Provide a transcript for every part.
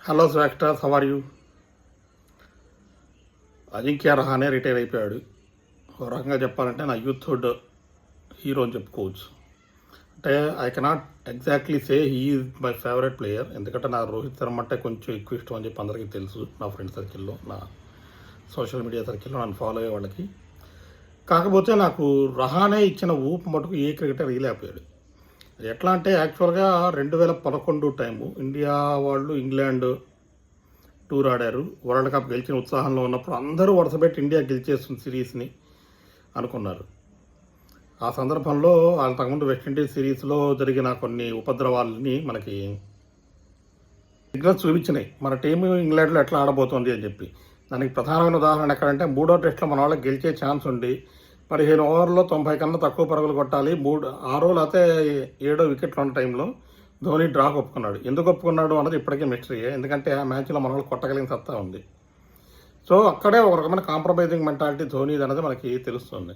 Hello స్వాక్టర్స్, how are you? Ajinkya Rahane retire అయిపోయాడు. ఒక రకంగా చెప్పాలంటే నా యూత్హుడ్ హీరో అని చెప్పుకోవచ్చు. అంటే I cannot exactly say he is my favourite player, ఎందుకంటే నా రోహిత్ శర్మ అంటే కొంచెం ఎక్కువ ఇష్టం అని చెప్పి అందరికీ తెలుసు. నా ఫ్రెండ్ సర్కిల్లో, నా సోషల్ మీడియా సర్కిల్లో నన్ను ఫాలో అయ్యే వాళ్ళకి. కాకపోతే నాకు రహానే ఇచ్చిన ఊపు మటుకు ఏ క్రికెటర్ ఇయలేకపోయాడు. ఎట్లా అంటే యాక్చువల్గా 2011 టైము ఇండియా వాళ్ళు ఇంగ్లాండ్ టూర్ ఆడారు. వరల్డ్ కప్ గెలిచిన ఉత్సాహంలో ఉన్నప్పుడు అందరూ వరుసపెట్టి ఇండియా గెలిచేస్తుంది సిరీస్ని అనుకున్నారు. ఆ సందర్భంలో అంతకుముందు వెస్టిండీస్ సిరీస్లో జరిగిన కొన్ని ఉపద్రవాలని మనకి సిగ్నల్స్ చూపించినాయి, మన టీము ఇంగ్లాండ్లో ఎట్లా ఆడబోతోంది అని చెప్పి. దానికి ప్రధానమైన ఉదాహరణ ఎక్కడంటే, 3వ టెస్ట్లో మన వాళ్ళకి గెలిచే ఛాన్స్ ఉండి 15 ఓవర్లో 90 కన్నా తక్కువ పరుగులు కొట్టాలి, 6 లేకపోతే 7 వికెట్లు ఉన్న టైంలో ధోని డ్రాక్ ఒప్పుకున్నాడు. ఎందుకు ఒప్పుకున్నాడు అన్నది ఇప్పటికే మిస్టరీయే, ఎందుకంటే ఆ మ్యాచ్లో మన వాళ్ళు కొట్టగలిగిన సత్తా ఉంది. సో అక్కడే ఒక రకమైన కాంప్రమైజింగ్ మెంటాలిటీ ధోనిది అనేది మనకి తెలుస్తుంది.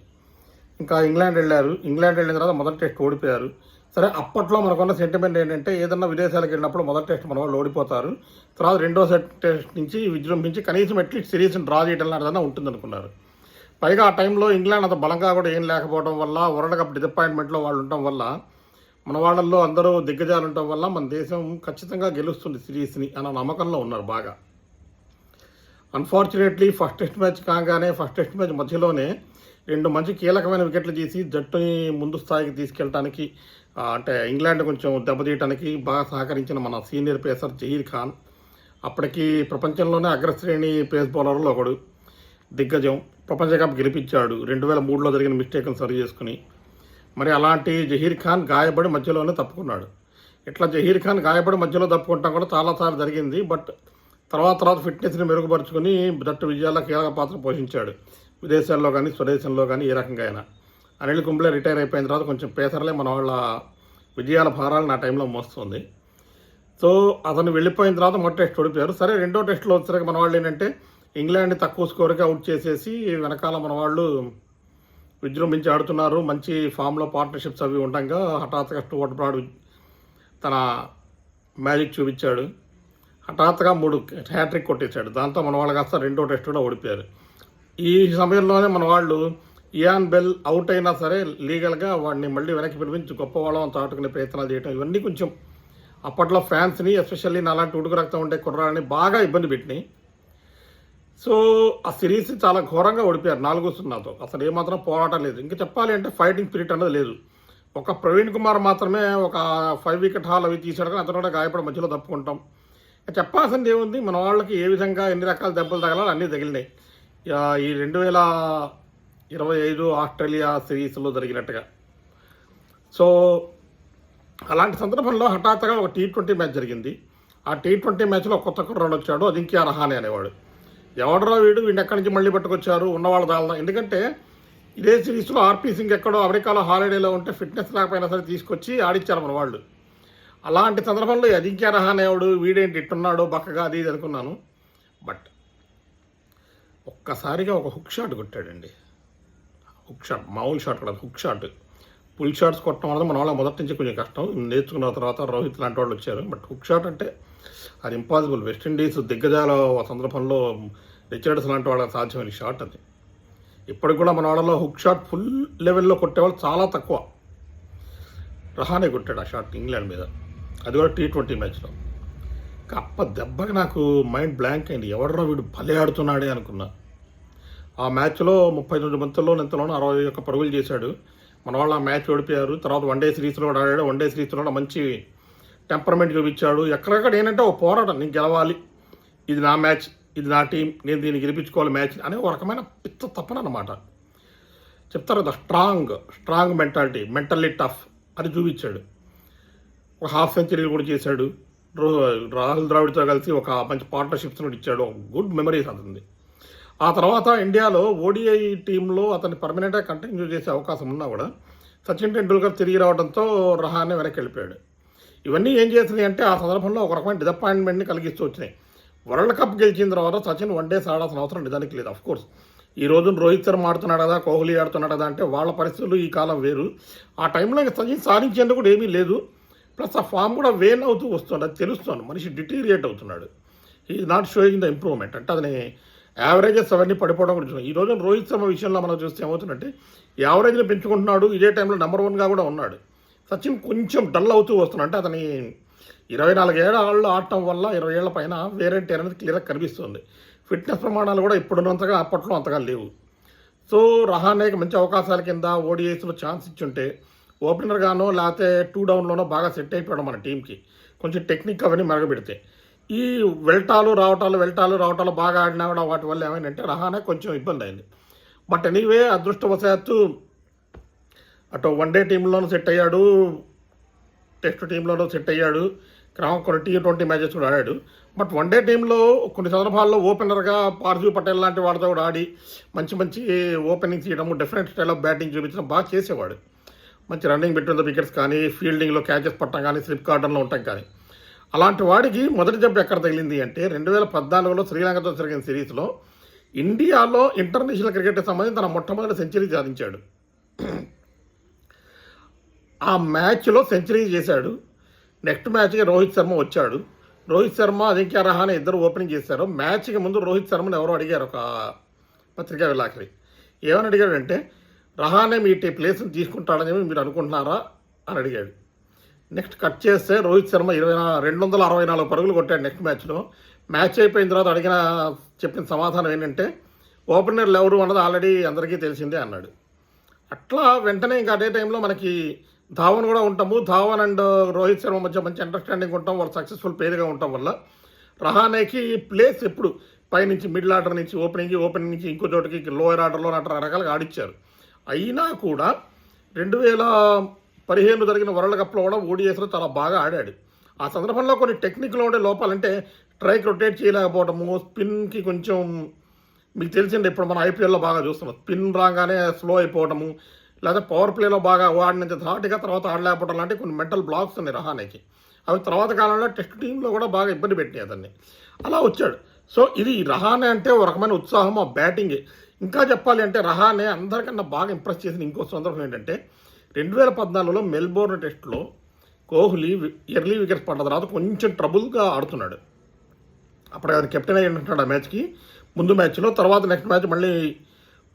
ఇంకా ఇంగ్లాండ్ వెళ్ళిన తర్వాత మొదటి టెస్ట్ ఓడిపోయారు. సరే, అప్పట్లో మనకున్న సెంటిమెంట్ ఏంటంటే, ఏదన్నా విదేశాలకు వెళ్ళినప్పుడు మొదటి టెస్ట్ మన వాళ్ళు ఓడిపోతారు, తర్వాత రెండో టెస్ట్ నుంచి విజృంభించి కనీసం అట్లీస్ట్ సిరీస్ని డ్రా చేయడం లాంటిదన్నా ఉంటుంది అనుకున్నారు. పైగా ఆ టైంలో ఇంగ్లాండ్ అంత బలంగా కూడా ఏం లేకపోవడం వల్ల, వరల్డ్ కప్ డిసప్పాయింట్మెంట్లో వాళ్ళు ఉండటం వల్ల, మన వాళ్ళల్లో అందరూ దిగ్గజాలు ఉండటం వల్ల మన దేశం ఖచ్చితంగా గెలుస్తుంది సిరీస్ని అన్న నమ్మకంలో ఉన్నారు బాగా. అన్ఫార్చునేట్లీ ఫస్ట్ టెస్ట్ మ్యాచ్ కాగానే ఫస్ట్ టెస్ట్ మ్యాచ్ మధ్యలోనే 2 మంచి కీలకమైన వికెట్లు తీసి జట్టుని ముందు స్థాయికి తీసుకెళ్ళడానికి, అంటే ఇంగ్లాండ్ కొంచెం దెబ్బతీయడానికి బాగా సహకరించిన మన సీనియర్ పేసర్ జహీర్ ఖాన్, అప్పటికి ప్రపంచంలోనే అగ్రశ్రేణి పేస్ బౌలర్లో ఒకడు, దిగ్గజం, ప్రపంచ కప్ గెలిపించాడు 2003లో జరిగిన మిస్టేక్ను సరి చేసుకుని. మరి అలాంటి జహీర్ ఖాన్ గాయపడి మధ్యలోనే తప్పుకున్నాడు. ఇట్లా జహీర్ ఖాన్ గాయపడి మధ్యలో తప్పుకుంటాం కూడా చాలాసార్లు జరిగింది. బట్ తర్వాత ఫిట్నెస్ని మెరుగుపరుచుకొని జట్టు విజయాల్లో కీలక పాత్ర పోషించాడు, విదేశాల్లో కానీ స్వదేశంలో కానీ. ఏ రకంగా అయినా అనిల్ కుంబ్లే రిటైర్ అయిపోయిన తర్వాత కొంచెం పేసర్లే మన వాళ్ళ విజయాల భారాలు నా టైంలో మోస్తుంది. సో అతను వెళ్ళిపోయిన తర్వాత మొదటి టెస్ట్ ఓడిపోయారు. సరే, రెండో టెస్ట్లో వచ్చేసరికి మన వాళ్ళు ఏంటంటే ఇంగ్లాండ్ని తక్కువ స్కోర్కి అవుట్ చేసేసి వెనకాల మన వాళ్ళు విజృంభించి ఆడుతున్నారు. మంచి ఫామ్లో పార్ట్నర్షిప్స్ అవి ఉండగా హఠాత్తుగా స్టూవర్ట్ బ్రాడ్ తన మ్యాజిక్ చూపించాడు. హఠాత్తుగా 3 హ్యాట్రిక్ కొట్టేశాడు. దాంతో మన వాళ్ళు కాస్త రెండో టెస్ట్ కూడా ఓడిపోయారు. ఈ సమయంలోనే మన వాళ్ళు ఇయాన్ బెల్ అవుట్ అయినా సరే లీగల్గా వాడిని మళ్ళీ వెనక్కి పిలిపించి గొప్ప వాళ్ళం చాటుకునే ప్రయత్నాలు చేయడం, ఇవన్నీ కొంచెం అప్పట్లో ఫ్యాన్స్ని, ఎస్పెషల్లీ నాలాంటి ఉడుకు రక్తం ఉండే కుర్రాలని బాగా ఇబ్బంది పెట్టినాయి. సో ఆ సిరీస్ చాలా ఘోరంగా ఓడిపోయారు 4-0తో. అసలు ఏమాత్రం పోరాటం లేదు. ఇంకా చెప్పాలి అంటే ఫైటింగ్ స్పిరిట్ అనేది లేదు. ఒక ప్రవీణ్ కుమార్ మాత్రమే ఒక 5 వికెట్ హాల్ అవి తీసాడు, కానీ అతను కూడా గాయపడి మధ్యలో తప్పుకుంటాం. చెప్పాల్సింది ఏముంది, మన వాళ్ళకి ఏ విధంగా ఎన్ని రకాల దెబ్బలు తగలాలి అన్నీ తగిలినాయి ఈ 2025 ఆస్ట్రేలియా సిరీస్లో జరిగినట్టుగా. సో అలాంటి సందర్భంలో హఠాత్తుగా ఒక T20 మ్యాచ్ జరిగింది. ఆ T20 మ్యాచ్లో కొత్త కుర్రాడు వచ్చాడు, అజింక్య రహానే అనేవాడు. ఎవడరా వీడిని ఎక్కడి నుంచి మళ్ళీ పట్టుకొచ్చారు, ఉన్నవాళ్ళు దాల్దా. ఎందుకంటే ఇదే సిరీస్లో ఆర్పీ సింగ్ ఎక్కడో అమెరికాలో హాలిడేలో ఉంటే ఫిట్నెస్ లేకపోయినా సరే తీసుకొచ్చి ఆడిచ్చారు మన వాళ్ళు. అలాంటి సందర్భంలో అజింక్య రహానేవాడు వీడేంటి ఇట్టున్నాడో బక్కగా అది ఇది అనుకున్నాను. బట్ ఒక్కసారిగా ఒక హుక్ షాట్ కొట్టాడండి. హుక్ షాట్, మామూలు షాట్ కూడా, హుక్ షాట్. పుల్ షాట్స్ కొట్టడం అనేది మన వాళ్ళ మొదటి నుంచి కొంచెం కష్టం, నేర్చుకున్న తర్వాత రోహిత్ లాంటి వాళ్ళు వచ్చారు. బట్ హుక్ షాట్ అంటే అది ఇంపాసిబుల్. వెస్టిండీస్ దిగ్గజాల సందర్భంలో రిచర్డ్స్ లాంటి వాళ్ళకి సాధ్యమైన షాట్ అది. ఇప్పటికి కూడా మన వాళ్ళలో హుక్ షాట్ ఫుల్ లెవెల్లో కొట్టేవాళ్ళు చాలా తక్కువ. రహానే కొట్టాడు ఆ షాట్ ఇంగ్లాండ్ మీద, అది కూడా T20 మ్యాచ్లో. అప్ప దెబ్బకి నాకు మైండ్ బ్లాంక్ అయింది. ఎవడరా వీడు భలే ఆడుతున్నాడే అనుకున్నా. ఆ మ్యాచ్లో 39 బంతుల్లో ఎంతలోనూ 61 పరుగులు చేశాడు. మన వాళ్ళు ఆ మ్యాచ్ ఓడిపోయారు. తర్వాత వన్డే సిరీస్లో కూడా ఆడాడు. వన్డే సిరీస్లో కూడా మంచి టెంపర్మెంట్ చూపించాడు. ఎక్కడెక్కడ ఏంటంటే ఒక పోరాటం, నేను గెలవాలి, ఇది నా మ్యాచ్, ఇది నా టీం, నేను దీన్ని గెలిపించుకోవాలి మ్యాచ్ అనే ఒక రకమైన పిచ్చ తప్పన అన్నమాట. చెప్తారు కదా, స్ట్రాంగ్ మెంటాలిటీ, మెంటల్లీ టఫ్, అది చూపించాడు. ఒక హాఫ్ సెంచరీ కూడా చేశాడు. రాహుల్ ద్రావిడ్తో కలిసి ఒక మంచి పార్ట్నర్షిప్స్ కూడా ఇచ్చాడు. గుడ్ మెమరీస్ అతనిది. ఆ తర్వాత ఇండియాలో ఓడిఐ టీంలో అతన్ని పర్మనెంట్గా కంటిన్యూ చేసే అవకాశం ఉన్నా కూడా సచిన్ టెండూల్కర్ తిరిగి రావడంతో రహానే వెనక్కి వెళ్ళిపోయాడు. ఇవన్నీ ఏం చేసినాయి అంటే ఆ సందర్భంలో ఒక రకమైన డిసప్పాయింట్మెంట్ని కలిగిస్తూ వచ్చినాయి. వరల్డ్ కప్ గెలిచిన తర్వాత సచిన్ వన్డేస్ ఆడాల్సిన అవసరం నిజానికి లేదు. అఫ్కోర్స్ ఈ రోజు రోహిత్ శర్మ ఆడుతున్నాడు కదా, కోహ్లీ ఆడుతున్నాడు కదా అంటే వాళ్ళ పరిస్థితులు ఈ కాలం వేరు. ఆ టైంలో సచిన్ సాధించేందుకు కూడా ఏమీ లేదు. ప్లస్ ఆ ఫామ్ కూడా వేన్ అవుతూ వస్తుంది, అది తెలుస్తుంది. మనిషి డిటీరియేట్ అవుతున్నాడు. Is not showing the improvement. అంటే అతని యావరేజెస్ అవన్నీ పడిపోవడం కూడా చూసాం. ఈ రోజు రోహిత్ శర్మ విషయంలో మనం చూస్తే ఏమవుతుందంటే యావరేజ్ని పెంచుకుంటున్నాడు, ఇదే టైంలో నెంబర్ 1గా కూడా ఉన్నాడు. సచిన్ కొంచెం డల్ అవుతూ వస్తున్నాడు. అంటే అతని 24 ఏళ్ళు ఆడటం వల్ల 20 ఏళ్ల పైన వేరేంటి అనేది క్లియర్గా కనిపిస్తుంది. ఫిట్నెస్ ప్రమాణాలు కూడా ఇప్పుడున్నంతగా అప్పట్లో అంతగా లేవు. సో రహానేకి మంచి అవకాశాల కింద ఓడిఐస్లో ఛాన్స్ ఇచ్చుంటే ఓపెనర్గానో లేకపోతే 2 డౌన్లోనో బాగా సెట్ అయిపోవడం మన టీంకి, కొంచెం టెక్నిక్ అవన్నీ మెరగబెడితే. ఈ వెల్టాలు రావటాలు బాగా ఆడినా కూడా వాటి వల్ల ఏమైందంటే రహానే కొంచెం ఇబ్బంది అయింది. బట్ ఎనీవే అదృష్టవశాత్తు అటు వన్డే టీంలోనూ సెట్ అయ్యాడు, టెస్ట్ టీంలోనూ సెట్ అయ్యాడు, కొన్ని T20 మ్యాచెస్ కూడా ఆడాడు. బట్ వన్డే టీంలో కొన్ని సందర్భాల్లో ఓపెనర్గా పార్థివ్ పటేల్ లాంటి వాడితో కూడా ఆడి మంచి ఓపెనింగ్స్ ఇవ్వడము, డిఫరెంట్ స్టైల్ ఆఫ్ బ్యాటింగ్ చూపించడం బాగా చేసేవాడు. మంచి రన్నింగ్ బిట్వీన్ ద వికెట్స్ కానీ, ఫీల్డింగ్లో క్యాచెస్ పట్టడం కానీ, స్లిప్ కార్డర్లో ఉండటం కానీ. అలాంటి వాడికి మొదటి జబ్బు ఎక్కడ తగిలింది అంటే 2014లో శ్రీలంకతో జరిగిన సిరీస్లో ఇండియాలో ఇంటర్నేషనల్ క్రికెట్కి సంబంధించి తన మొట్టమొదటి సెంచరీ సాధించాడు. ఆ మ్యాచ్లో సెంచరీ చేశాడు. నెక్స్ట్ మ్యాచ్కి రోహిత్ శర్మ వచ్చాడు. రోహిత్ శర్మ, అజింక్య రహానే ఇద్దరు ఓపెనింగ్ చేశారు. మ్యాచ్కి ముందు రోహిత్ శర్మని ఎవరో అడిగారు, ఒక పత్రికా విలేకరి. ఏమని అడిగాడంటే రహానే మీ ప్లేస్ని తీసుకుంటాడని మీరు అనుకుంటున్నారా అని అడిగాడు. నెక్స్ట్ కట్ చేస్తే రోహిత్ శర్మ 264 పరుగులు కొట్టాడు నెక్స్ట్ మ్యాచ్లో. మ్యాచ్ అయిపోయిన తర్వాత చెప్పిన సమాధానం ఏంటంటే ఓపెనర్లు ఎవరు అన్నది ఆల్రెడీ అందరికీ తెలిసిందే అన్నాడు. అట్లా వెంటనే ఇంకా అదే టైంలో మనకి ధావన్ కూడా ఉంటాము. ధావన్ అండ్ రోహిత్ శర్మ మధ్య మంచి అండర్స్టాండింగ్ ఉంటాం, వాళ్ళు సక్సెస్ఫుల్ పేరుగా ఉండటం వల్ల రహానేకి ప్లేస్ ఎప్పుడు పైనుంచి మిడిల్ ఆర్డర్ నుంచి ఓపెనింగ్ నుంచి ఇంకో చోటికి లోయర్ ఆర్డర్లో రకరకాలుగా ఆడిచ్చారు. అయినా కూడా 2015 జరిగిన వరల్డ్ కప్లో కూడా ఓడిఐస్లో చాలా బాగా ఆడాడు. ఆ సందర్భంలో కొన్ని టెక్నిక్లో ఉండే లోపాలంటే స్ట్రైక్ రొటేట్ చేయలేకపోవడము, స్పిన్కి కొంచెం మీకు తెలిసిందే ఇప్పుడు మనం ఐపీఎల్లో బాగా చూస్తున్నాం, స్పిన్ రాగానే స్లో అయిపోవడము, లేదా పవర్ ప్లేలో బాగా ఆడినంత ధాటిగా తర్వాత ఆడలేకపోవడం లాంటి కొన్ని మెంటల్ బ్లాక్స్ ఉన్నాయి రహానేకి. అవి తర్వాత కాలంలో టెస్ట్ టీంలో కూడా బాగా ఇబ్బంది పెట్టినాయి అతన్ని. అలా వచ్చాడు. సో ఇది రహానే అంటే ఒక రకమైన ఉత్సాహం ఆ బ్యాటింగ్. ఇంకా చెప్పాలి అంటే రహానే అందరికన్నా బాగా ఇంప్రెస్ చేసిన ఇంకో సందర్భం ఏంటంటే 2014లో మెల్బోర్న్ టెస్ట్లో కోహ్లీ ఎర్లీ వికెట్స్ పడ్డ తర్వాత కొంచెం ట్రబుల్గా ఆడుతున్నాడు. అప్పుడు ఆయన కెప్టెన్ అయ్యి ఉంటున్నాడు ఆ మ్యాచ్కి ముందు మ్యాచ్లో. తర్వాత నెక్స్ట్ మ్యాచ్ మళ్ళీ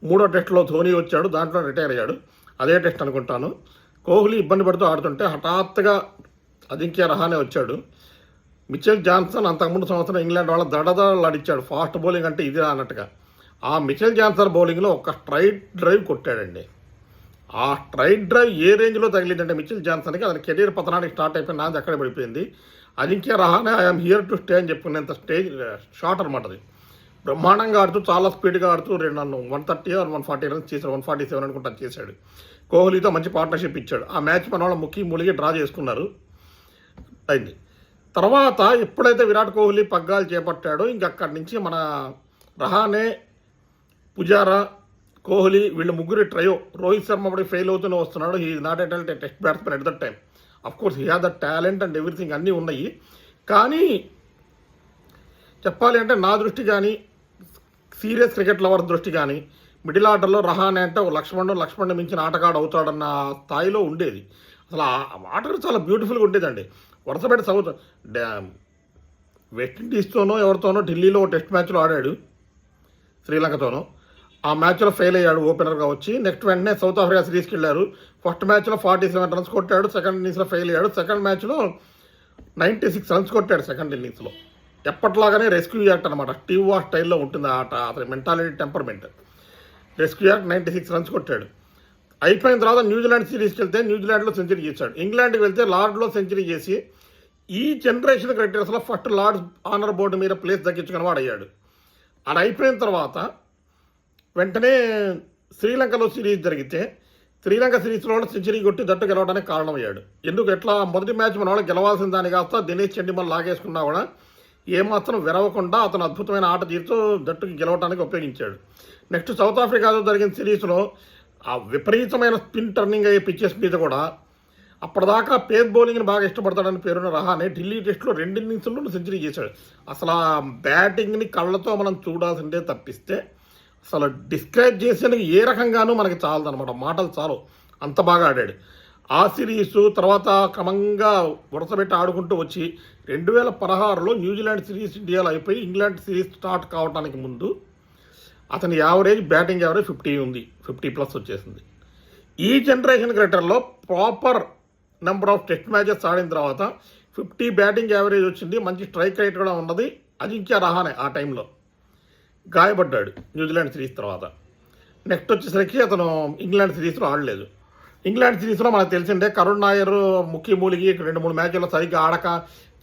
3వ టెస్ట్లో ధోని వచ్చాడు, దాంట్లో రిటైర్ అయ్యాడు. అదే టెస్ట్ అనుకుంటాను. కోహ్లీ ఇబ్బంది పడుతూ ఆడుతుంటే హఠాత్తుగా అజింక్య రహానే వచ్చాడు. మిచెల్ జాన్సన్ అంతకుముందు సంవత్సరం ఇంగ్లాండ్ వాళ్ళ దడదలాడిచ్చాడు, ఫాస్ట్ బౌలింగ్ అంటే ఇది అన్నట్టుగా. ఆ మిచెల్ జాన్సన్ బౌలింగ్లో ఒక స్ట్రైట్ డ్రైవ్ కొట్టాడండి. ఆ స్ట్రైట్ డ్రైవ్ ఏ రేంజ్లో తగిలిందంటే మిచెల్ జాన్సన్కి అతని కెరీర్ పతనానికి స్టార్ట్ అయిపోయింది, నాది అక్కడే పడిపోయింది. Ajinkya Rahane I'm here to stay అని చెప్పుకునేంత షాట్ అనమాట అది. బ్రహ్మాండంగా ఆడుతూ చాలా స్పీడ్గా ఆడుతూ 130 or 140 రన్స్ చేశాడు, 147 అనుకుంటా చేశాడు. కోహ్లీతో మంచి పార్ట్నర్షిప్ ఇచ్చాడు. ఆ మ్యాచ్ మన వాళ్ళు మూలిగి డ్రా చేసుకున్నారు అయింది. తర్వాత ఎప్పుడైతే విరాట్ కోహ్లీ పగ్గాలు చేపట్టాడో ఇంకక్కడి నుంచి మన రహానే, పుజారా, కోహ్లీ వీళ్ళు ముగ్గురు ట్రయో. రోహిత్ శర్మ అప్పుడు ఫెయిల్ అవుతూనే వస్తున్నాడు. He is not a test batsmen at that time. Of course he have the talent and everything అన్నీ ఉన్నాయి. కానీ చెప్పాలి అంటే నా దృష్టి కానీ, సీరియస్ క్రికెట్ లవర్ దృష్టి కానీ, మిడిల్ ఆర్డర్లో రహానే అంటే లక్ష్మణ్ మించిన ఆటగాడు అవుతాడన్న స్థాయిలో ఉండేది. అసలు ఆ ఆట చాలా బ్యూటిఫుల్గా ఉండేదండి. వరుసపెట్టి వెస్టిండీస్తోనో ఎవరితోనో ఢిల్లీలో టెస్ట్ మ్యాచ్లో ఆడాడు, శ్రీలంకతోనో. ఆ మ్యాచ్లో ఫెయిల్ అయ్యాడు ఓపెనర్గా వచ్చి. నెక్స్ట్ వెంటనే సౌత్ ఆఫ్రికా సిరీస్కి వెళ్ళారు. ఫస్ట్ మ్యాచ్లో 47 రన్స్ కొట్టాడు, సెకండ్ ఇన్నింగ్స్లో ఫెయిల్ అయ్యాడు. సెకండ్ మ్యాచ్లో 96 రన్స్ కొట్టాడు సెకండ్ ఇన్నింగ్స్లో. ఎప్పట్లాగానే రెస్క్యూ యాక్ట్ అనమాట, స్టీవ్ వాష్ స్టైల్లో ఉంటుంది ఆ ఆట, అతని mentality, temperament. Rescue act 96 runs కొట్టాడు. అయిపోయిన తర్వాత న్యూజిలాండ్ సిరీస్కి వెళ్తే న్యూజిలాండ్లో సెంచరీ చేశాడు. ఇంగ్లాండ్కి వెళ్తే లార్డ్లో సెంచరీ చేసి ఈ జనరేషన్ క్రికెటర్స్లో ఫస్ట్ లార్డ్స్ ఆనర్ బోర్డు మీద ప్లేస్ దక్కించుకుని వాడు అయ్యాడు. అది అయిపోయిన తర్వాత వెంటనే శ్రీలంకలో సిరీస్ జరిగితే శ్రీలంక సిరీస్లో సెంచరీ కొట్టి జట్టు గెలవడానికి కారణమయ్యాడు. ఎట్లా మొదటి మ్యాచ్ మన వాళ్ళు గెలవాల్సిన దాని కాస్త దినేష్ చండిమల్ లాగేసుకున్నా కూడా ఏమాత్రం వెరవకుండా అతను అద్భుతమైన ఆట తీరుతో జట్టుకి గెలవడానికి ఉపయోగించాడు. నెక్స్ట్ సౌత్ ఆఫ్రికాతో జరిగిన సిరీస్లో ఆ విపరీతమైన స్పిన్ టర్నింగ్ అయ్యే పిచ్చెస్ మీద కూడా అప్పటిదాకా పేస్ బౌలింగ్ని బాగా ఇష్టపడతాడని పేరున్న రహానే ఢిల్లీ టెస్ట్లో 2 ఇన్నింగ్స్లో సెంచరీ చేశాడు. అసలు ఆ బ్యాటింగ్ని కళ్ళతో మనం చూడాల్సిందే తప్పిస్తే అసలు డిస్క్రైబ్ చేసేందుకు ఏ రకంగానూ మనకి చాలదనమాట, మాటలు చాలు, అంత బాగా ఆడాడు. ఆ సిరీస్ తర్వాత క్రమంగా వరుసపెట్టి ఆడుకుంటూ వచ్చి 2016లో న్యూజిలాండ్ సిరీస్ ఇండియాలో అయిపోయి ఇంగ్లాండ్ సిరీస్ స్టార్ట్ కావడానికి ముందు అతని బ్యాటింగ్ యావరేజ్ 50 ఉంది, 50+ వచ్చేసింది. ఈ జనరేషన్ క్రికెటర్లో proper number of test matches ఆడిన తర్వాత 50 బ్యాటింగ్ యావరేజ్ వచ్చింది. మంచి స్ట్రైక్ రేట్ కూడా ఉన్నది. అజింక్య రహానే ఆ టైంలో గాయపడ్డాడు న్యూజిలాండ్ సిరీస్ తర్వాత. నెక్స్ట్ వచ్చేసరికి అతను ఇంగ్లాండ్ సిరీస్లో ఆడలేదు. ఇంగ్లాండ్ సిరీస్లో మనకు తెలిసిందే కరుణ్ నాయర్ ముఖ్య మూలిగి 2-3 మ్యాచ్ల్లో సరిగ్గా ఆడక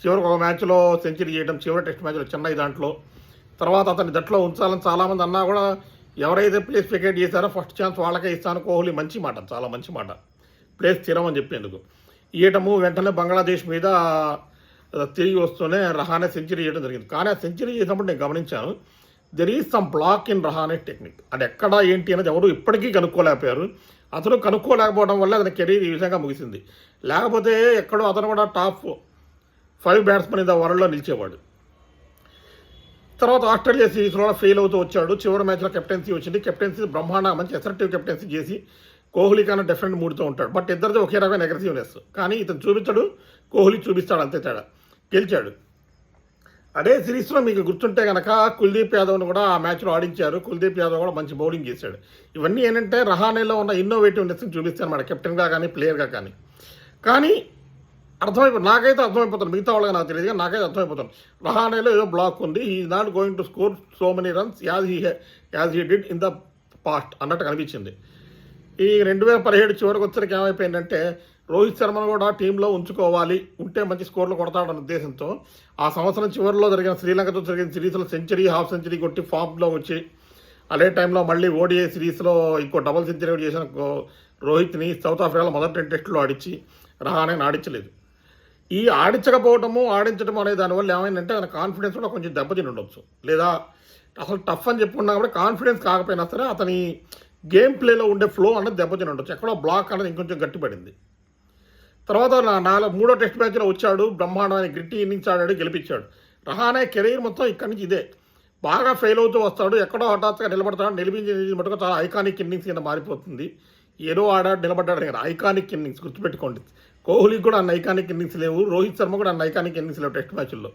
చివరికి ఒక మ్యాచ్లో సెంచరీ చేయడం, చివరి టెస్ట్ మ్యాచ్లో చెన్నై దాంట్లో. తర్వాత అతని జట్లో ఉంచాలని చాలామంది అన్నా కూడా ఎవరైతే ప్లేస్ వికెట్ చేశారో ఫస్ట్ ఛాన్స్ వాళ్ళకే ఇస్తాను. కోహ్లీ మంచి మాట, చాలా మంచి మాట, ప్లేస్ స్థిరం అని చెప్పేందుకు ఇయటము. వెంటనే బంగ్లాదేశ్ మీద తిరిగి వస్తూనే రహానే సెంచరీ చేయడం జరిగింది. కానీ ఆ సెంచరీ చేసినప్పుడు నేను గమనించాను, there is some block in Rahane technique. అది ఎక్కడ ఏంటి అనేది ఎవరు ఇప్పటికీ కనుక్కోలేకపోయారు. అతను కనుక్కోలేకపోవడం వల్ల అతని కెరీర్ ఈ విధంగా ముగిసింది. లేకపోతే ఎక్కడో అతను కూడా టాప్ 5 బ్యాట్స్మెన్ ఇన్ ద వరల్డ్లో నిలిచేవాడు. తర్వాత ఆస్ట్రేలియా సిరీస్లో ఫెయిల్ అవుతూ వచ్చాడు. చివరి మ్యాచ్లో కెప్టెన్సీ వచ్చింది. కెప్టెన్సీ బ్రహ్మాండ మంచి అసర్టివ్ కెప్టెన్సీ చేసి కోహ్లీ కన్నా డిఫరెంట్ మూడ్తో ఉంటాడు. బట్ ఇద్దరితో ఒకే రకమైన అగ్రెసివ్నెస్. కానీ ఇతను చూపించాడు, కోహ్లీ చూపిస్తాడు, అంతే తేడా. గెలిచాడు. అదే సిరీస్లో మీకు గుర్తుంటే కనుక కుల్దీప్ యాదవ్ను కూడా ఆ మ్యాచ్లో ఆడించారు. కుల్దీప్ యాదవ్ కూడా మంచి బౌలింగ్ చేశాడు. ఇవన్నీ ఏంటంటే రహానేలో ఉన్న ఇన్నోవేటివ్నెస్ని చూపిస్తాను మన కెప్టెన్గా కానీ ప్లేయర్గా కానీ నాకైతే అర్థమైపోతుంది. మిగతా వాళ్ళగా నాకు తెలియదు కానీ నాకైతే అర్థమైపోతుంది. రహానేలో ఏదో బ్లాక్ ఉంది. ఈ not going to score so many runs as he did in the past అన్నట్టు కనిపించింది. ఈ 2017 చివరికి వచ్చరికి ఏమైపోయిందంటే రోహిత్ శర్మను కూడా టీంలో ఉంచుకోవాలి, ఉంటే మంచి స్కోర్లు కొడతాడన్న ఉద్దేశంతో ఆ సంవత్సరం చివరిలో జరిగిన శ్రీలంకతో జరిగిన సిరీస్లో సెంచరీ, హాఫ్ సెంచరీ కొట్టి ఫామ్లో వచ్చి అదే టైంలో మళ్ళీ ఓడిఐ సిరీస్లో ఇంకో డబుల్ సెంచరీ చేసిన రోహిత్ని సౌత్ ఆఫ్రికాలో మొదటి 2 టెస్టులు ఆడించి రహానేని ఆడించలేదు. ఈ ఆడించడం అనే దానివల్ల ఏమైందంటే తన కాన్ఫిడెన్స్ కూడా కొంచెం దెబ్బతిని ఉండొచ్చు. లేదా అసలు టఫ్ అని చెప్పుకున్నా కూడా కాన్ఫిడెన్స్ కాకపోయినా సరే అతని గేమ్ ప్లేలో ఉండే ఫ్లో అన్నది దెబ్బతిని ఉండొచ్చు. ఎక్కడో బ్లాక్ అనేది ఇంకొంచెం గట్టిపడింది. తర్వాత 3వ టెస్ట్ మ్యాచ్లో వచ్చాడు, బ్రహ్మాండమైన గ్రిట్టి ఇన్నింగ్స్ ఆడాడు, గెలిపించాడు. రహానే కెరీర్ మొత్తం ఇక్కడి నుంచి ఇదే. బాగా ఫెయిల్ అవుతూ వస్తాడు, ఎక్కడో హఠాత్తుగా నిలబడతాడు. నిలిపించి మటుకు చాలా ఐకానిక్ ఇన్నింగ్స్ కింద మారిపోతుంది. ఏదో ఆడాడు, నిలబడ్డాడు కదా, ఐకానిక్ ఇన్నింగ్స్ గుర్తుపెట్టుకోండి. కోహ్లీకి కూడా అన్న ఐకానిక్ ఇన్నింగ్స్ లేవు, రోహిత్ శర్మ కూడా అన్న ఐకానిక్ ఇన్నింగ్స్ లేవు టెస్ట్ మ్యాచ్ల్లో.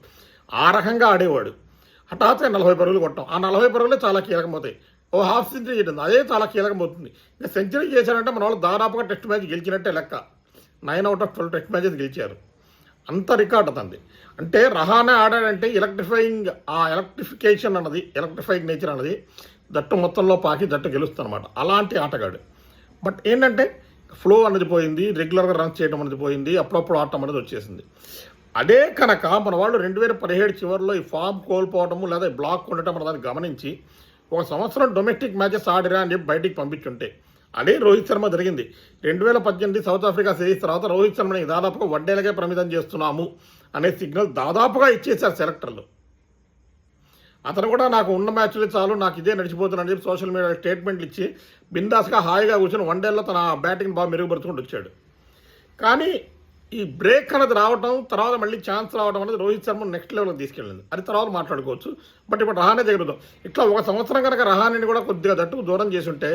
ఆ రకంగా ఆడేవాడు. హఠాత్తుగా 40 పరుగులు కొట్టాం. ఆ 40 పరుగులే చాలా కీలకమవుతాయి. ఓ హాఫ్ సెంచరీ చేయడం అదే చాలా కీలకమవుతుంది. ఇంకా సెంచరీ చేశారంటే మన వాళ్ళు దాదాపుగా టెస్ట్ మ్యాచ్ గెలిచినట్టే లెక్క. 9 out of 12 టెస్ట్ మ్యాచెస్ గెలిచారు. అంత రికార్డ్ అతంది. అంటే రహానే ఆడాడంటే ఎలక్ట్రిఫికేషన్ అన్నది, ఎలక్ట్రిఫైయింగ్ నేచర్ అన్నది జట్టు మొత్తంలో పాకి జట్టు గెలుస్తుంది అనమాట. అలాంటి ఆటగాడు. బట్ ఏంటంటే ఫ్లో అన్నది పోయింది, రెగ్యులర్గా రన్స్ చేయడం అనేది పోయింది, అప్పుడప్పుడు ఆడటం అనేది వచ్చేసింది. అదే కనుక మన వాళ్ళు 2017 చివరిలో ఈ ఫామ్ కోల్పోవడము లేదా బ్లాక్ ఉండటం అన్న దాన్ని గమనించి 1 సంవత్సరం డొమెస్టిక్ మ్యాచెస్ ఆడిరా అని చెప్పి బయటికి పంపించుంటే అదే రోహిత్ శర్మ జరిగింది. 2018 సౌత్ ఆఫ్రికా సిరీస్ తర్వాత రోహిత్ శర్మని దాదాపుగా వడ్డేలకే పరిమితం చేస్తున్నాము అనే సిగ్నల్ దాదాపుగా ఇచ్చేశారు సెలెక్టర్లు. అతను కూడా నాకు ఉన్న మ్యాచ్లు చాలు, నాకు ఇదే నడిచిపోతున్నాడని చెప్పి సోషల్ మీడియా స్టేట్మెంట్లు ఇచ్చి బిందాస్గా హాయిగా కూర్చొని వన్డేల్లో తన బ్యాటింగ్ బాగా మెరుగుపరుచుకుంటూ వచ్చాడు. కానీ ఈ బ్రేక్ అనేది రావడం, తర్వాత మళ్ళీ ఛాన్స్ రావడం అనేది రోహిత్ శర్మ నెక్స్ట్ లెవెల్కి తీసుకెళ్ళింది. అది తర్వాత మాట్లాడుకోవచ్చు. బట్ ఇప్పుడు రహానే జరుగుతాం ఇట్లా 1 సంవత్సరం కనుక రహానేని కూడా కొద్దిగా జట్టుకు దూరం చేసి ఉంటే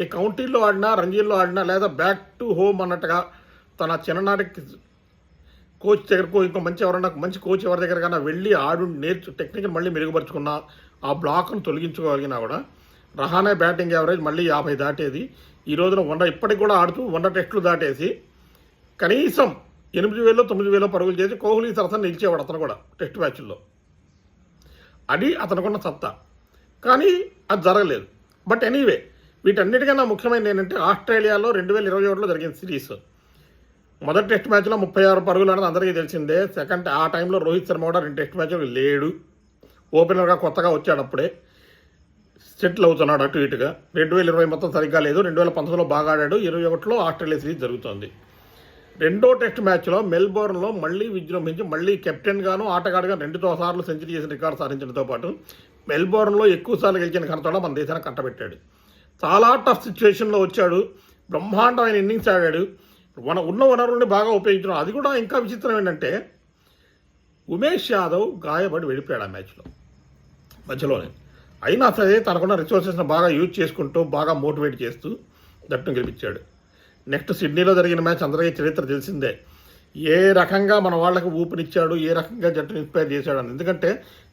ఈ కౌంటీల్లో ఆడినా, రంజీల్లో ఆడినా, లేదా బ్యాక్ టు హోమ్ అన్నట్టుగా తన చిన్ననాటి కోచ్ దగ్గరకు ఇంకో మంచి కోచ్ ఎవరి దగ్గరకైనా వెళ్ళి టెక్నిక్ని మళ్ళీ మెరుగుపరుచుకున్నా, ఆ బ్లాక్ను తొలగించుకోగలిగినా కూడా రహానే బ్యాటింగ్ యావరేజ్ మళ్ళీ 50 దాటేది. ఈ రోజున ఇప్పటికి కూడా ఆడుతూ 100 టెస్టులు దాటేసి కనీసం 8,000 9,000 పరుగులు చేసి కోహ్లీ సరసన నిలిచేవాడు అతను కూడా టెస్ట్ మ్యాచ్ల్లో. అది అతనుకున్న సత్తా. కానీ అది జరగలేదు. బట్ ఎనీవే వీటన్నిటికన్నా ముఖ్యమైనది ఏంటంటే ఆస్ట్రేలియాలో 2021లో జరిగిన సిరీస్ మొదటి టెస్ట్ మ్యాచ్లో 36 పరుగులు అనేది అందరికీ తెలిసిందే. ఆ టైంలో రోహిత్ శర్మ కూడా 2 టెస్ట్ మ్యాచ్లు లేడు, ఓపెనర్గా కొత్తగా వచ్చాడు, అప్పుడే సెటిల్ అవుతున్నాడు అటు ఇటుగా. 2020 మొత్తం సరిగ్గా లేదు, 2019లో బాగా ఆడాడు, 2021లో ఆస్ట్రేలియా సిరీస్ జరుగుతుంది. 2వ టెస్ట్ మ్యాచ్లో మెల్బోర్న్లో మళ్ళీ విజృంభించి మళ్ళీ కెప్టెన్గాను ఆటగాడుగా 2 సార్లు సెంచరీ చేసిన రికార్డు సాధించడంతో పాటు మెల్బోర్న్లో ఎక్కువ సార్లు గెలిచిన ఘనత కూడా మన దేశానికి కట్టబెట్టాడు. చాలా టఫ్ సిచ్యువేషన్లో వచ్చాడు, బ్రహ్మాండమైన ఇన్నింగ్స్ ఆడాడు, ఉన్న వనరుల్ని బాగా ఉపయోగించడం. అది కూడా ఇంకా విచిత్రం ఏంటంటే ఉమేష్ యాదవ్ గాయపడి వెళ్ళిపోయాడు ఆ మ్యాచ్లో మధ్యలోనే. అయినా సరే తనకున్న రిసోర్సెస్ని బాగా యూజ్ చేసుకుంటూ బాగా మోటివేట్ చేస్తూ జట్టును గెలిపించాడు. నెక్స్ట్ సిడ్నీలో జరిగిన మ్యాచ్ అందరికీ చరిత్ర తెలిసిందే. ఏ రకంగా మన వాళ్ళకి ఊపినిచ్చాడు, ఏ రకంగా జట్టును ఇన్స్పైర్ చేశాడు అని. ఎందుకంటే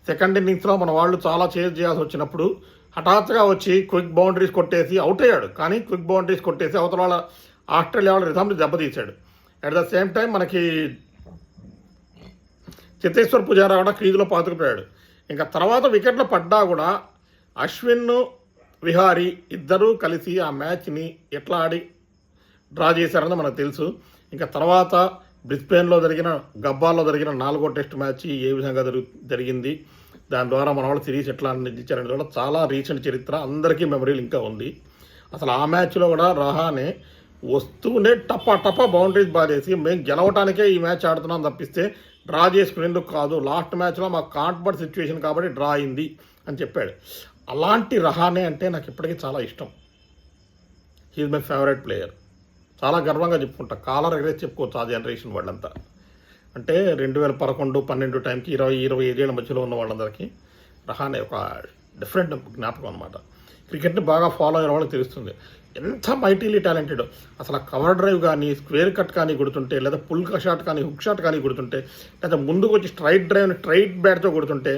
సెకండ్ ఇన్నింగ్స్లో మన వాళ్ళు చాలా చేజ్ చేయాల్సి వచ్చినప్పుడు హఠాత్తుగా వచ్చి క్విక్ బౌండరీస్ కొట్టేసి అవుట్ అయ్యాడు. కానీ క్విక్ బౌండరీస్ కొట్టేసి అవతల వాళ్ళ ఆస్ట్రేలియా వాళ్ళ రిథమ్ని దెబ్బతీశాడు. అట్ ద సేమ్ టైం మనకి చేతేశ్వర్ పుజారా కూడా క్రీజులో పాతుకుపోయాడు. ఇంకా తర్వాత వికెట్లు పడ్డా కూడా అశ్విన్, విహారీ ఇద్దరూ కలిసి ఆ మ్యాచ్ని ఎట్లా ఆడి డ్రా చేశారని మనకు తెలుసు. ఇంకా తర్వాత బ్రిస్బేన్లో జరిగిన గబ్బాల్లో జరిగిన 4వ టెస్ట్ మ్యాచ్ ఏ విధంగా జరిగింది, దాని ద్వారా మన వాళ్ళు సిరీస్ ఎట్లా నిలిచారని కూడా చాలా రీసెంట్ చరిత్ర, అందరికీ మెమరీలు ఇంకా ఉంది. అసలు ఆ మ్యాచ్లో కూడా రహానే వస్తూనే టపా బౌండరీస్ బారేసి మేము గెలవటానికే ఈ మ్యాచ్ ఆడుతున్నాం తప్పిస్తే డ్రా చేసుకునేందుకు కాదు, లాస్ట్ మ్యాచ్లో మాకు కాంట్బర్ట్ సిచ్యువేషన్ కాబట్టి డ్రా అయింది అని చెప్పాడు. అలాంటి రహానే అంటే నాకు ఇప్పటికీ చాలా ఇష్టం. హీఈ్ మై ఫేవరెట్ ప్లేయర్. చాలా గర్వంగా చెప్పుకుంటా, కాలర్ ఎగరేసి చెప్పుకోవచ్చు ఆ జనరేషన్ వాళ్ళంతా. అంటే 2011, 12 టైంకి 20-25 ఏళ్ళ మధ్యలో ఉన్న వాళ్ళందరికీ రహానే ఒక డిఫరెంట్ జ్ఞాపకం అనమాట. క్రికెట్ని బాగా ఫాలో అయిన వాళ్ళకి తెలుస్తుంది ఎంత మైటీలీ టాలెంటెడ్. అసలు కవర్ డ్రైవ్ కానీ, స్క్వేర్ కట్ కానీ కొడుతుంటే, లేదా పుల్ షాట్ కానీ, హుక్ షాట్ కానీ కొడుతుంటే, లేదా ముందుకు వచ్చి స్ట్రైట్ డ్రైవ్ని స్ట్రైట్ బ్యాట్తో కొడుతుంటే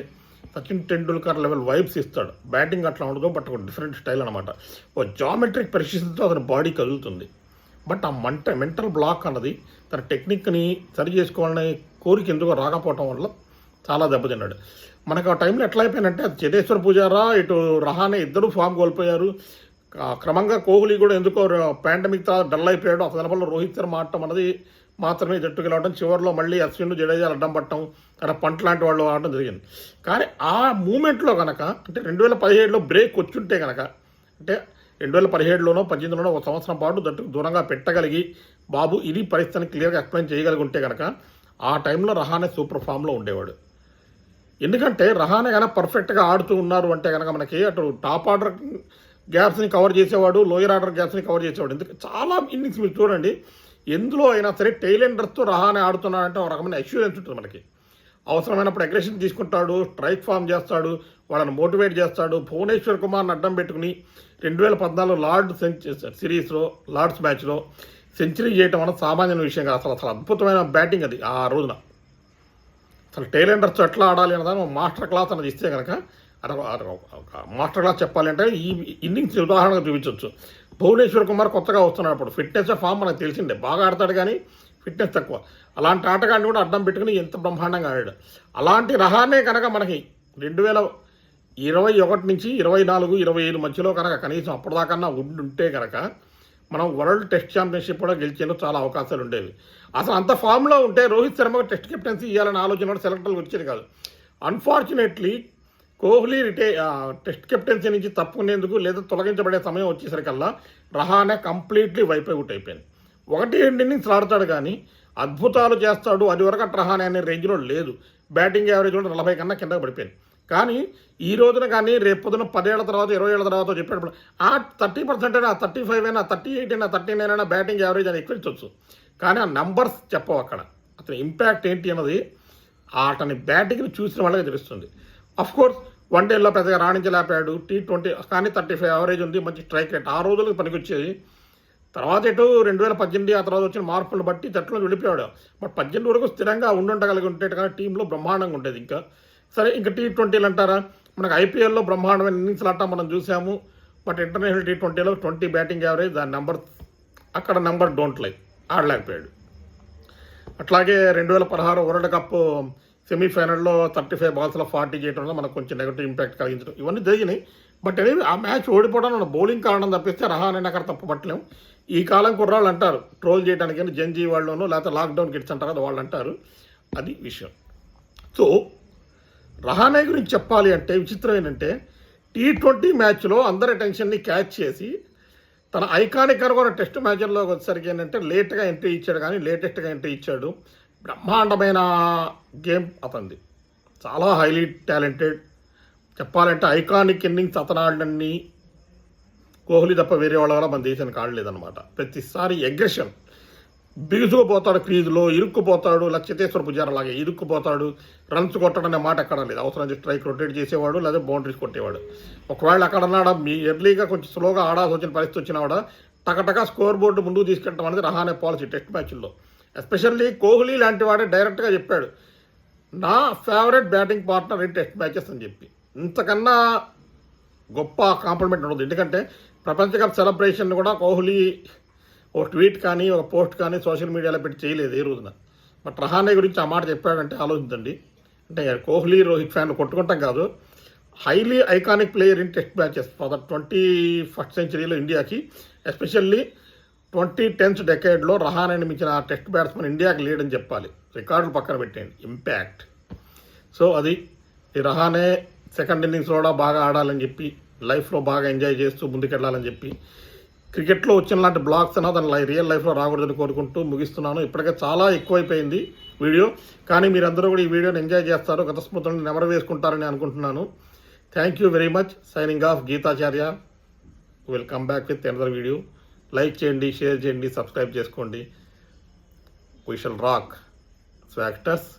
సచిన్ టెండూల్కర్ లెవెల్ వైబ్స్ ఇస్తాడు. బ్యాటింగ్ అట్లా ఉండదు, బట్ ఒక డిఫరెంట్ స్టైల్ అనమాట. ఓ జామెట్రిక్ ప్రెసిషన్తో అతని బాడీ కదులుతుంది. బట్ ఆ మెంటల్ బ్లాక్ అన్నది తన టెక్నిక్ని సరి చేసుకోవాలనే కోరిక ఎందుకో రాకపోవటం వల్ల చాలా దెబ్బతిన్నాడు. మనకు ఆ టైంలో ఎట్లా అయిపోయినంటే అది చేతేశ్వర్ పుజారా, ఇటు రహానే ఇద్దరు ఫామ్ కోల్పోయారు. క్రమంగా కోహ్లీ కూడా ఎందుకో పాండమిక్ డల్ అయిపోయాడు. ఆ సందర్భంలో రోహిత్ శర్మ ఆడటం అన్నది మాత్రమే జట్టు గెలవడం, చివరిలో మళ్ళీ అశ్విన్, జడేజా అడ్డం పట్టడం, అక్కడ పంట్ లాంటి వాళ్ళు ఆడటం జరిగింది. కానీ ఆ మూమెంట్లో కనుక అంటే 2017లో బ్రేక్ వచ్చుంటే కనుక, అంటే 2017లోనో 18లోనో ఒక సంవత్సరం పాటు జట్టుకు దూరంగా పెట్టగలిగి బాబు ఇది పరిస్థితిని క్లియర్గా ఎక్స్ప్లెయిన్ చేయగలిగి ఉంటే కనుక ఆ టైంలో రహానే సూపర్ ఫామ్లో ఉండేవాడు. ఎందుకంటే రహానే కనుక పర్ఫెక్ట్గా ఆడుతూ ఉన్నారు అంటే కనుక మనకి అటు టాప్ ఆర్డర్ గ్యాప్స్ని కవర్ చేసేవాడు, లోయర్ ఆర్డర్ గ్యాప్స్ని కవర్ చేసేవాడు. ఎందుకంటే చాలా ఇన్నింగ్స్ మీరు చూడండి, ఎందులో అయినా సరే టైలెండర్స్తో రహానే ఆడుతున్నాడంటే ఒక రకమైన అష్యూరెన్స్ ఉంటుంది మనకి. అవసరమైనప్పుడు అగ్రెషన్ తీసుకుంటాడు, స్ట్రైక్ ఫామ్ చేస్తాడు, వాళ్ళని మోటివేట్ చేస్తాడు. భువనేశ్వర్ కుమార్ని అడ్డం పెట్టుకుని 2014 లార్డ్స్ సిరీస్లో, లార్డ్స్ మ్యాచ్లో సెంచరీ చేయటం అన్నది సామాన్య విషయం కాదు. అసలు అద్భుతమైన బ్యాటింగ్ అది. ఆ రోజున అసలు టైలెండర్స్ ఎట్లా ఆడాలి అన్నదాన్ని మాస్టర్ క్లాస్ అన్నది ఇస్తే కనుక మాస్టర్ క్లాస్ చెప్పాలి అంటే ఈ ఇన్నింగ్స్ ఉదాహరణగా చూపించవచ్చు. భువనేశ్వర్ కుమార్ కొత్తగా వస్తున్నాడు, అప్పుడు ఫిట్నెస్ ఫామ్ మనకు తెలిసిందే, బాగా ఆడతాడు కానీ ఫిట్నెస్ తక్కువ. అలాంటి ఆటగాడిని కూడా అడ్డం పెట్టుకుని ఎంత బ్రహ్మాండంగా ఆడాడు. అలాంటి రహానే కనుక మనకి 2021 నుంచి 24, 25 మధ్యలో కనుక కనీసం అప్పటిదాకన్నా ఉంటే కనుక మనం వరల్డ్ టెస్ట్ ఛాంపియన్షిప్ కూడా గెలిచేందుకు చాలా అవకాశాలు ఉండేవి. అసలు అంత ఫామ్లో ఉంటే రోహిత్ శర్మకు టెస్ట్ కెప్టెన్సీ ఇవ్వాలనే ఆలోచన కూడా సెలెక్టర్లు వచ్చేది కాదు. అన్ఫార్చునేట్లీ కోహ్లీ టెస్ట్ కెప్టెన్సీ నుంచి తప్పుకునేందుకు లేదా తొలగించబడే సమయం వచ్చేసరికల్లా రహానే కంప్లీట్లీ అవుట్ అయిపోయింది. 1-2 ఇన్నింగ్స్ ఆడతాడు కానీ అద్భుతాలు చేస్తాడు అది వరకు అట్ రహానే అనే రేంజ్లో లేదు. బ్యాటింగ్ యావరేజ్ కూడా 40 కన్నా కిందకు పడిపోయింది. కానీ ఈ రోజున కానీ రేపు పొద్దున 10 ఏళ్ల తర్వాత 20 ఏళ్ల తర్వాత చెప్పేటప్పుడు ఆ 30% అయినా, 35 అయినా, 38 అయినా, 39 అయినా బ్యాటింగ్ యావరేజ్ అని ఎక్కించవచ్చు. కానీ ఆ నెంబర్స్ చెప్పవు అక్కడ. అతని ఇంపాక్ట్ ఏంటి అన్నది అతని బ్యాటింగ్ని చూసిన వాళ్ళకి తెలుస్తుంది. అఫ్కోర్స్ వన్డేల్లో పెద్దగా రాణించలేపాడు, T20 కానీ 35 యావరేజ్ ఉంది, మంచి స్ట్రైక్ రేట్, ఆ రోజులకు పనికొచ్చేది. తర్వాత ఎటు 2018 ఆ తర్వాత వచ్చిన మార్పులను బట్టి జట్టులో వెళ్ళిపోయాడు. బట్ 18 వరకు స్థిరంగా ఉండగలిగి ఉంటే కానీ టీంలో బ్రహ్మాండంగా ఉండేది. ఇంకా సరే, ఇంకా T20లు అంటారా, మనకు ఐపీఎల్లో బ్రహ్మాండమైన ఇన్నింగ్స్లు ఆట మనం చూసాము. బట్ ఇంటర్నేషనల్ T20లో 20 బ్యాటింగ్ యావరేజ్, దాని నెంబర్ అక్కడ నెంబర్ డోంట్ లైక్ ఆడలేకపోయాడు. అట్లాగే 2016 వరల్డ్ కప్ సెమీఫైనల్లో 35 బాల్స్లో 40 చేయడం వల్ల మనకు కొంచెం నెగటివ్ ఇంపాక్ట్ కలిగించడం ఇవన్నీ జరిగినాయి. బట్ అనేది ఆ మ్యాచ్ ఓడిపోవడం మన బౌలింగ్ కారణం తప్పిస్తే రహానే అక్కడ తప్పపట్టలేము. ఈ కాలం కుర్రాళ్ళు అంటారు ట్రోల్ చేయడానికి, జంజీ వాళ్ళను లేకపోతే లాక్డౌన్ కిడ్స్ అంటారు కదా వాళ్ళు అంటారు, అది విషయం. సో రహానే గురించి చెప్పాలి అంటే విచిత్రం ఏంటంటే T20 మ్యాచ్లో అందరి అటెన్షన్ని క్యాచ్ చేసి తన ఐకానిక్ అనుకున్న టెస్ట్ మ్యాచ్ల్లో వచ్చేసరికి ఏంటంటే లేట్గా ఎంట్రీ ఇచ్చాడు, కానీ లేటెస్ట్గా ఎంట్రీ ఇచ్చాడు. బ్రహ్మాండమైన గేమ్ అతనిది, చాలా హైలీ టాలెంటెడ్. చెప్పాలంటే ఐకానిక్ ఇన్నింగ్స్ అతను ఆడని కోహ్లీ తప్ప వేరే వాళ్ళ వల్ల మన దేశానికి ఆడలేదన్నమాట. ప్రతిసారి అగ్రెషన్, బిగుసుకుపోతాడు, క్రీజులో ఇరుక్కుపోతాడు, చేతేశ్వర్ పుజారా లాగే ఇరుక్కుపోతాడు. రన్స్ కొట్టడం అనే మాట ఎక్కడ లేదు, అవసరం స్ట్రైక్ రొటేట్ చేసేవాడు లేదా బౌండరీస్ కొట్టేవాడు. ఒకవేళ అక్కడ మీ ఎర్లీగా కొంచెం స్లోగా ఆడాల్సి వచ్చిన పరిస్థితి వచ్చినా కూడా టకటకా స్కోర్ బోర్డు ముందుకు తీసుకెళ్ళడం అనేది రహానే పాలసీ టెస్ట్ మ్యాచ్ల్లో. ఎస్పెషల్లీ కోహ్లీ లాంటి వాడే డైరెక్ట్గా చెప్పాడు, నా favourite batting partner in test matches అని చెప్పి. ఇంతకన్నా గొప్ప కాంప్లిమెంట్ ఉండదు. ఎందుకంటే ప్రపంచ కప్ సెలబ్రేషన్ కూడా కోహ్లీ ఒక ట్వీట్ కానీ ఒక పోస్ట్ కానీ సోషల్ మీడియాలో పెట్టి చేయలేదు ఏ రోజున. బట్ రహానే గురించి ఆ మాట చెప్పాడంటే ఆలోచించండి. అంటే కోహ్లీ రోహిత్ ఫ్యాన్ కొట్టుకుంటాం కాదు, highly iconic player in test matches for the 21st సెంచరీలో ఇండియాకి, ఎస్పెషల్లీ 2010th డెకేడ్లో రహానేని మించిన టెస్ట్ బ్యాట్స్మెన్ ఇండియాకి లీడ్ అని చెప్పాలి. రికార్డులు పక్కన పెట్టేయండి, ఇంపాక్ట్. సో అది ఈ రహానే సెకండ్ ఇన్నింగ్స్లో కూడా బాగా ఆడాలని చెప్పి, లైఫ్లో బాగా ఎంజాయ్ చేస్తూ ముందుకెళ్ళాలని చెప్పి, క్రికెట్లో వచ్చిన లాంటి బ్లాగ్స్ అన్న దాని రియల్ లైఫ్లో రాకూడదని కోరుకుంటూ ముగిస్తున్నాను. ఇప్పటికే చాలా ఎక్కువైపోయింది వీడియో, కానీ మీరందరూ కూడా ఈ వీడియోని ఎంజాయ్ చేస్తారు, గత స్మృతులను నెమరు వేసుకుంటారని అనుకుంటున్నాను. Thank you very much. Signing off Geetacharya. Will come back with another video. Like చేయండి, షేర్ చేయండి, సబ్స్క్రైబ్ చేసుకోండి. We shall rock స్వాక్టర్స్.